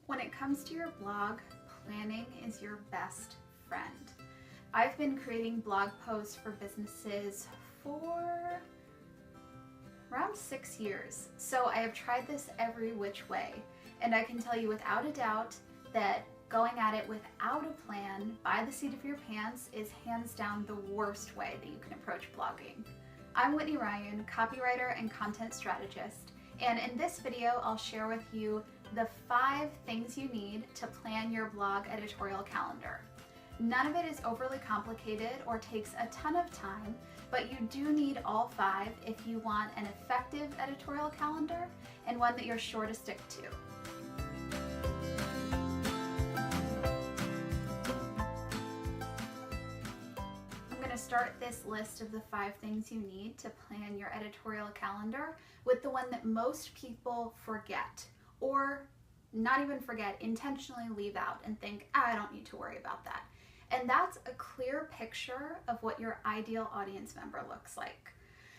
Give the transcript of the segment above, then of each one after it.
When it comes to your blog, planning is your best friend. I've been creating blog posts for businesses for around 6 years, so I have tried this every which way, and I can tell you without a doubt that going at it without a plan by the seat of your pants is hands down the worst way that you can approach blogging. I'm Whitney Ryan, copywriter and content strategist, and in this video I'll share with you the 5 things you need to plan your blog editorial calendar. None of it is overly complicated or takes a ton of time, but you do need all 5 if you want an effective editorial calendar and one that you're sure to stick to. I'm going to start this list of the 5 things you need to plan your editorial calendar with the one that most people forget, or not even forget, intentionally leave out and think, I don't need to worry about that. And that's a clear picture of what your ideal audience member looks like.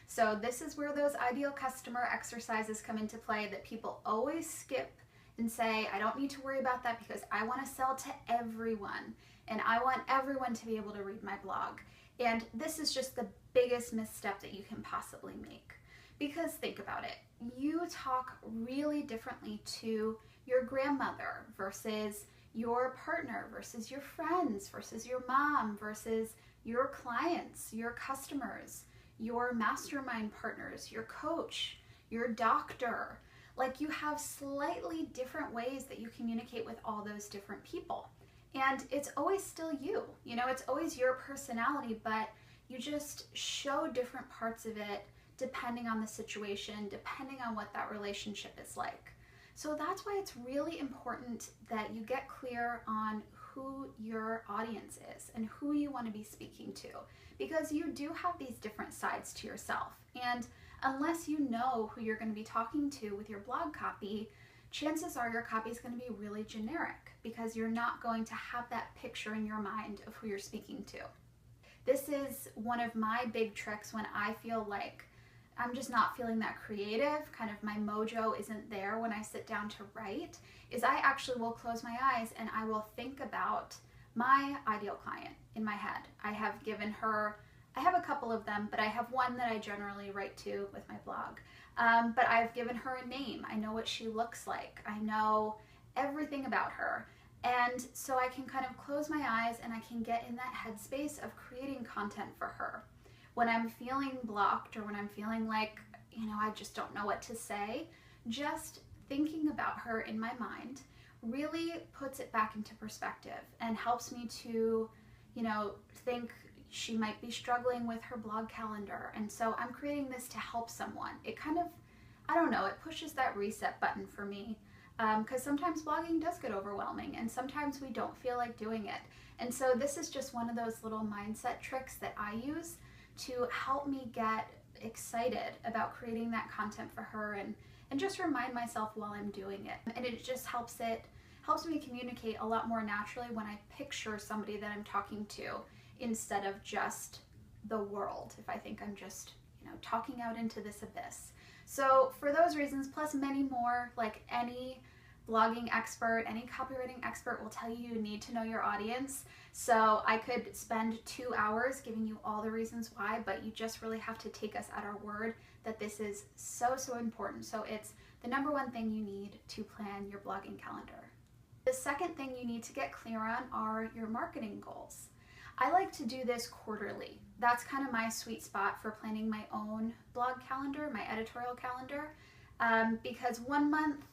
So this is where those ideal customer exercises come into play that people always skip and say, I don't need to worry about that because I want to sell to everyone and I want everyone to be able to read my blog. And this is just the biggest misstep that you can possibly make. Because think about it, you talk really differently to your grandmother versus your partner versus your friends versus your mom versus your clients, your customers, your mastermind partners, your coach, your doctor. Like, you have slightly different ways that you communicate with all those different people. And it's always still you, it's always your personality, but you just show different parts of it depending on the situation, depending on what that relationship is like. So that's why it's really important that you get clear on who your audience is and who you want to be speaking to, because you do have these different sides to yourself. And unless you know who you're going to be talking to with your blog copy, chances are your copy is going to be really generic because you're not going to have that picture in your mind of who you're speaking to. This is one of my big tricks when I feel like I'm just not feeling that creative, kind of my mojo isn't there when I sit down to write, is I actually will close my eyes and I will think about my ideal client in my head. I have a couple of them, but I have one that I generally write to with my blog. But I've given her a name. I know what she looks like. I know everything about her. And so I can kind of close my eyes and I can get in that headspace of creating content for her. When I'm feeling blocked or when I'm feeling like, I just don't know what to say, just thinking about her in my mind really puts it back into perspective and helps me to, think she might be struggling with her blog calendar. And so I'm creating this to help someone. It kind of, it pushes that reset button for me. Because sometimes blogging does get overwhelming and sometimes we don't feel like doing it. And so this is just one of those little mindset tricks that I use to help me get excited about creating that content for her and just remind myself while I'm doing it. And it just helps me communicate a lot more naturally when I picture somebody that I'm talking to instead of just the world, if I think I'm just, talking out into this abyss. So for those reasons, plus many more, like any blogging expert, any copywriting expert will tell you need to know your audience. So I could spend 2 hours giving you all the reasons why, but you just really have to take us at our word that this is so important. So it's the number one thing you need to plan your blogging calendar. The second thing you need to get clear on are your marketing goals. I like to do this quarterly. That's kind of my sweet spot for planning my own blog calendar, my editorial calendar, because 1 month,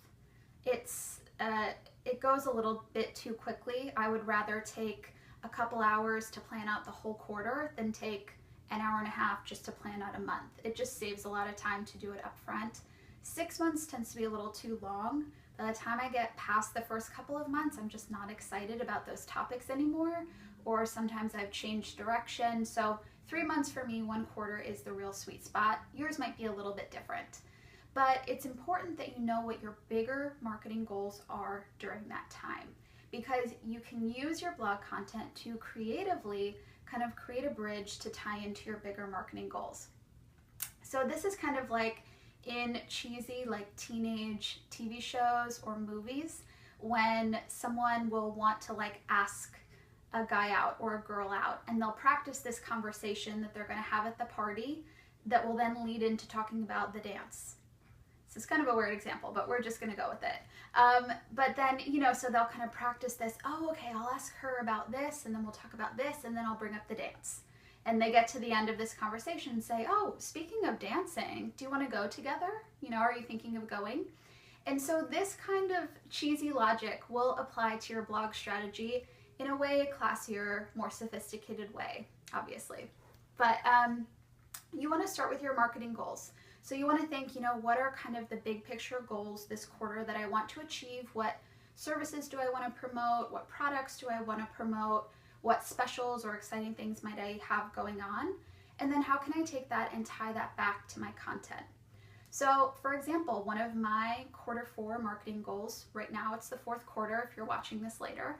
it goes a little bit too quickly. I would rather take a couple hours to plan out the whole quarter than take an hour and a half just to plan out a month. It just saves a lot of time to do it up front. 6 months tends to be a little too long. By the time I get past the first couple of months, I'm just not excited about those topics anymore, or sometimes I've changed direction. So 3 months for me, 1 quarter is the real sweet spot. Yours might be a little bit different. But it's important that you know what your bigger marketing goals are during that time, because you can use your blog content to creatively kind of create a bridge to tie into your bigger marketing goals. So this is kind of like in cheesy, like teenage TV shows or movies, when someone will want to like ask a guy out or a girl out, and they'll practice this conversation that they're going to have at the party that will then lead into talking about the dance. This is kind of a weird example, but we're just going to go with it. But then, so they'll kind of practice this. Oh, okay, I'll ask her about this, and then we'll talk about this, and then I'll bring up the dance. And they get to the end of this conversation and say, oh, speaking of dancing, do you want to go together? Are you thinking of going? And so this kind of cheesy logic will apply to your blog strategy in a way classier, more sophisticated way, obviously. But you want to start with your marketing goals. So you want to think, what are kind of the big picture goals this quarter that I want to achieve? What services do I want to promote? What products do I want to promote? What specials or exciting things might I have going on? And then how can I take that and tie that back to my content? So for example, one of my quarter 4 marketing goals, right now it's the 4th quarter if you're watching this later,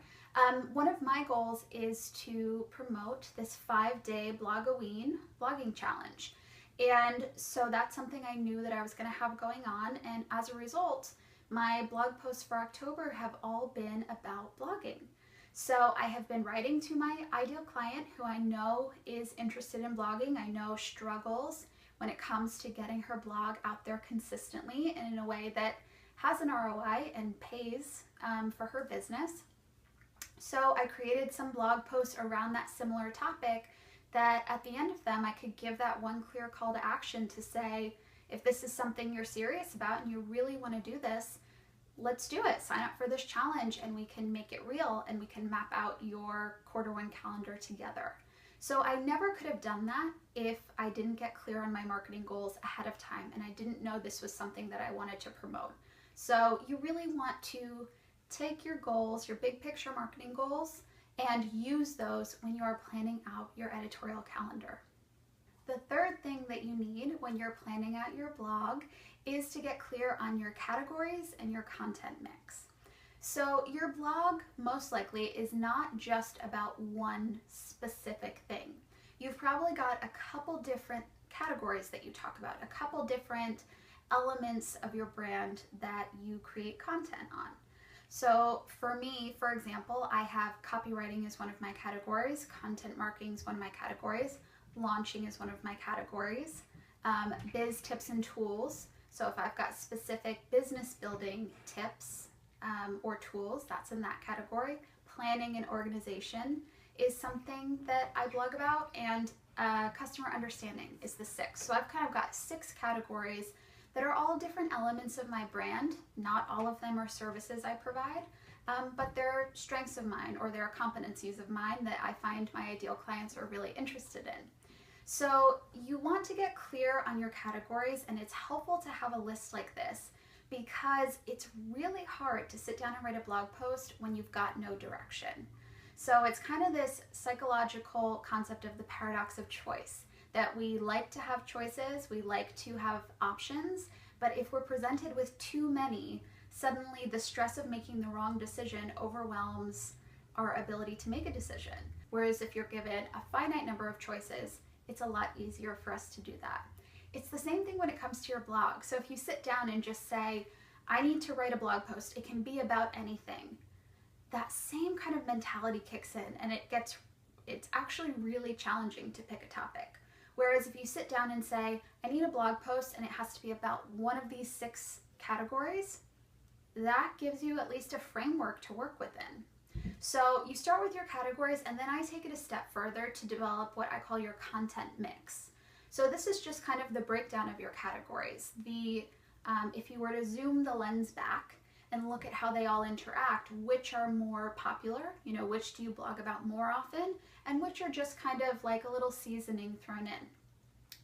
one of my goals is to promote this 5-day Blogoween blogging challenge. And so that's something I knew that I was going to have going on, and as a result, my blog posts for October have all been about blogging. So I have been writing to my ideal client who I know is interested in blogging. I know struggles when it comes to getting her blog out there consistently and in a way that has an ROI and pays for her business. So I created some blog posts around that similar topic that at the end of them I could give that one clear call to action to say, if this is something you're serious about and you really want to do this, let's do it. Sign up for this challenge and we can make it real and we can map out your quarter 1 calendar together. So I never could have done that if I didn't get clear on my marketing goals ahead of time and I didn't know this was something that I wanted to promote. So you really want to take your goals, your big picture marketing goals, and use those when you are planning out your editorial calendar. The third thing that you need when you're planning out your blog is to get clear on your categories and your content mix. So your blog most likely is not just about one specific thing. You've probably got a couple different categories that you talk about, a couple different elements of your brand that you create content on. So for me, for example, I have copywriting as one of my categories, content marketing is one of my categories, launching is one of my categories, biz tips and tools. So if I've got specific business building tips or tools, that's in that category. Planning and organization is something that I blog about, and customer understanding is the 6th. So I've kind of got 6 categories that are all different elements of my brand. Not all of them are services I provide, but they're strengths of mine or they're competencies of mine that I find my ideal clients are really interested in. So you want to get clear on your categories, and it's helpful to have a list like this because it's really hard to sit down and write a blog post when you've got no direction. So it's kind of this psychological concept of the paradox of choice, that we like to have choices, we like to have options, but if we're presented with too many, suddenly the stress of making the wrong decision overwhelms our ability to make a decision. Whereas if you're given a finite number of choices, it's a lot easier for us to do that. It's the same thing when it comes to your blog. So if you sit down and just say, I need to write a blog post, it can be about anything, that same kind of mentality kicks in, and it's actually really challenging to pick a topic. Whereas if you sit down and say, I need a blog post and it has to be about one of these 6 categories, that gives you at least a framework to work within. So you start with your categories, and then I take it a step further to develop what I call your content mix. So this is just kind of the breakdown of your categories. If you were to zoom the lens back and look at how they all interact, which are more popular, which do you blog about more often, and which are just kind of like a little seasoning thrown in.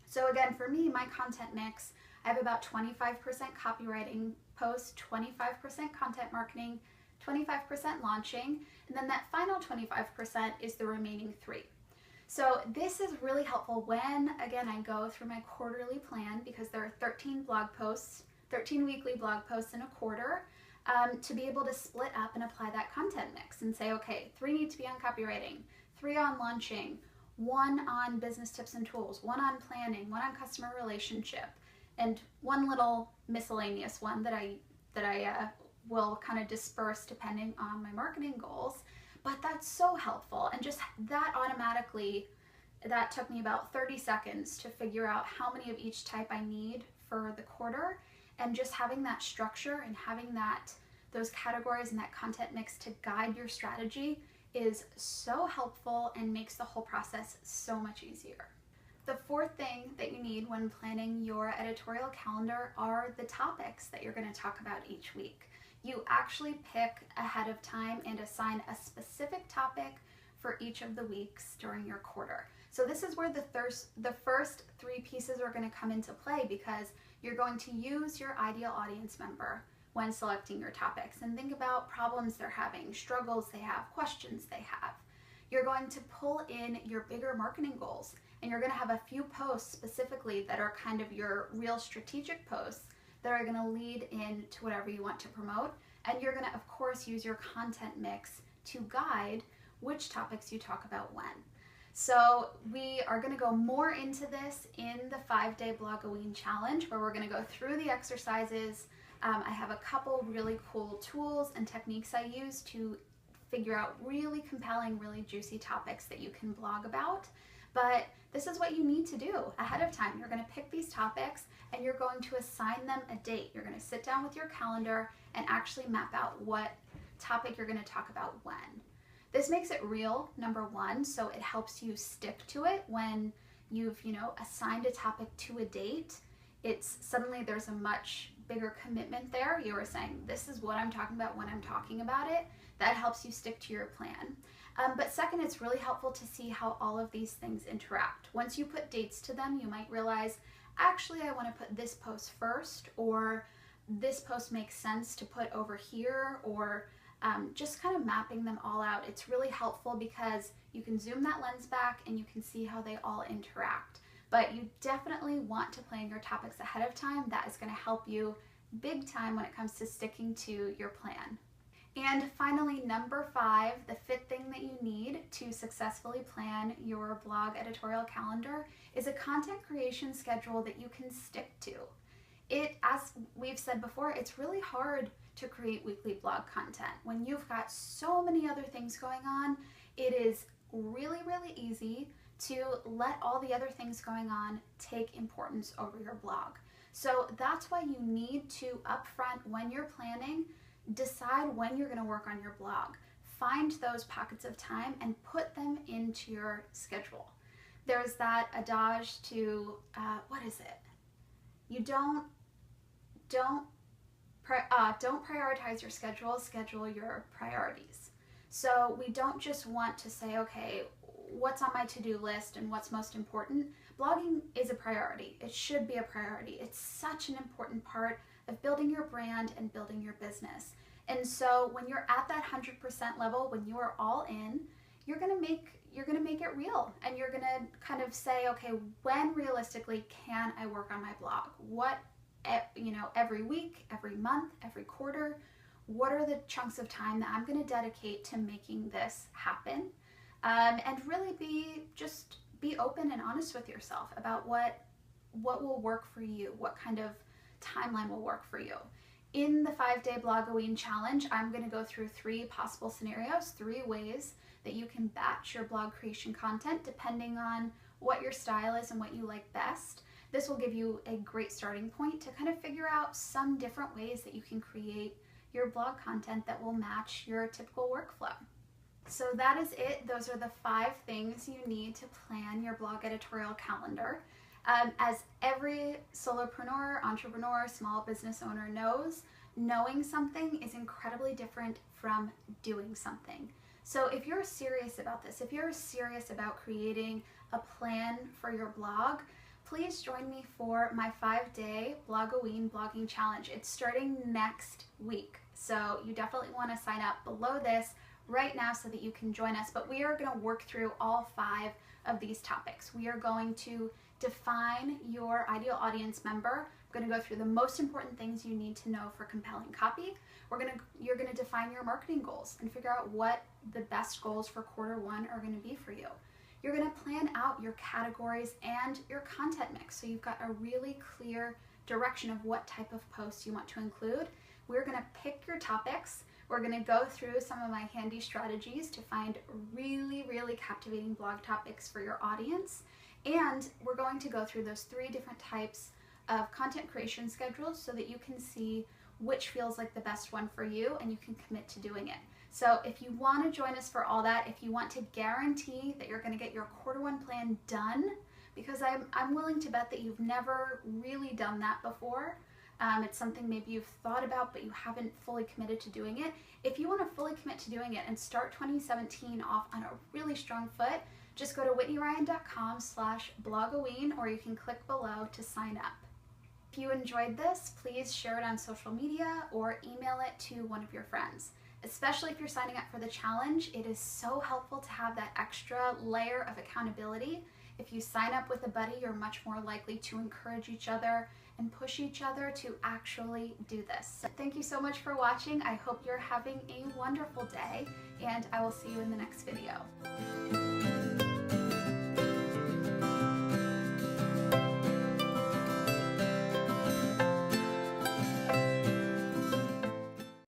So again, for me, my content mix, I have about 25% copywriting posts, 25% content marketing, 25% launching, and then that final 25% is the remaining 3. So this is really helpful when, again, I go through my quarterly plan, because there are 13 weekly blog posts in a quarter, to be able to split up and apply that content mix and say, okay, 3 need to be on copywriting, 3 on launching, 1 on business tips and tools, 1 on planning, 1 on customer relationship, and 1 little miscellaneous one that I will kind of disperse depending on my marketing goals. But that's so helpful, and just that automatically, that took me about 30 seconds to figure out how many of each type I need for the quarter, and just having that structure and having those categories and that content mix to guide your strategy is so helpful and makes the whole process so much easier. The fourth thing that you need when planning your editorial calendar are the topics that you're going to talk about each week. You actually pick ahead of time and assign a specific topic for each of the weeks during your quarter. So this is where the first three pieces are going to come into play, because you're going to use your ideal audience member when selecting your topics, and think about problems they're having, struggles they have, questions they have. You're going to pull in your bigger marketing goals, and you're going to have a few posts specifically that are kind of your real strategic posts that are going to lead into whatever you want to promote. And you're going to, of course, use your content mix to guide which topics you talk about when. So we are going to go more into this in the 5-day Blogoween challenge, where we're going to go through the exercises. I have a couple really cool tools and techniques I use to figure out really compelling, really juicy topics that you can blog about. But this is what you need to do ahead of time. You're going to pick these topics and you're going to assign them a date. You're going to sit down with your calendar and actually map out what topic you're going to talk about when. This makes it real, number one, so it helps you stick to it when you've, assigned a topic to a date. It's suddenly there's a much bigger commitment there. You are saying, this is what I'm talking about when I'm talking about it. That helps you stick to your plan. But second, it's really helpful to see how all of these things interact. Once you put dates to them, you might realize, actually, I want to put this post first, or this post makes sense to put over here, or just kind of mapping them all out. It's really helpful because you can zoom that lens back and you can see how they all interact. But you definitely want to plan your topics ahead of time. That is going to help you big time when it comes to sticking to your plan. And finally, number 5, the 5th thing that you need to successfully plan your blog editorial calendar is a content creation schedule that you can stick to. As we've said before, it's really hard to create weekly blog content. When you've got so many other things going on, it is really, really easy to let all the other things going on take importance over your blog. So that's why you need to upfront, when you're planning, decide when you're going to work on your blog. Find those pockets of time and put them into your schedule. There's that adage to, what is it? You don't prioritize your schedule your priorities. So we don't just want to say, okay, what's on my to-do list and what's most important. Blogging is a priority. It should be a priority. It's such an important part of building your brand and building your business. And so when you're at that 100% level, when you are all in, you're gonna make it real, and you're gonna kind of say, okay, when realistically can I work on my blog? What, every week, every month, every quarter, what are the chunks of time that I'm gonna dedicate to making this happen? And really be open and honest with yourself about what will work for you, what kind of timeline will work for you. In the 5-day Blogoween challenge, I'm going to go through 3 possible scenarios, 3 ways that you can batch your blog creation content depending on what your style is and what you like best. This will give you a great starting point to kind of figure out some different ways that you can create your blog content that will match your typical workflow. So that is it. Those are the 5 things you need to plan your blog editorial calendar. As every solopreneur, entrepreneur, small business owner knows, knowing something is incredibly different from doing something. So if you're serious about this, if you're serious about creating a plan for your blog, please join me for my 5-day Blogoween blogging challenge. It's starting next week. So you definitely want to sign up below this right now so that you can join us. But we are going to work through all 5 of these topics. We are going to define your ideal audience member. We're going to go through the most important things you need to know for compelling copy. You're going to define your marketing goals and figure out what the best goals for quarter 1 are going to be for you. You're going to plan out your categories and your content mix, so you've got a really clear direction of what type of posts you want to include. we're gonna pick your topics. We're gonna go through some of my handy strategies to find really, really captivating blog topics for your audience. And we're going to go through those 3 different types of content creation schedules so that you can see which feels like the best one for you and you can commit to doing it. So if you want to join us for all that, if you want to guarantee that you're going to get your Q1 plan done, because I'm willing to bet that you've never really done that before. It's something maybe you've thought about, but you haven't fully committed to doing it. If you want to fully commit to doing it and start 2017 off on a really strong foot, just go to whitneyryan.com/blogoween, or you can click below to sign up. If you enjoyed this, please share it on social media or email it to one of your friends. Especially if you're signing up for the challenge, it is so helpful to have that extra layer of accountability. If you sign up with a buddy, you're much more likely to encourage each other and push each other to actually do this. Thank you so much for watching. I hope you're having a wonderful day, and I will see you in the next video.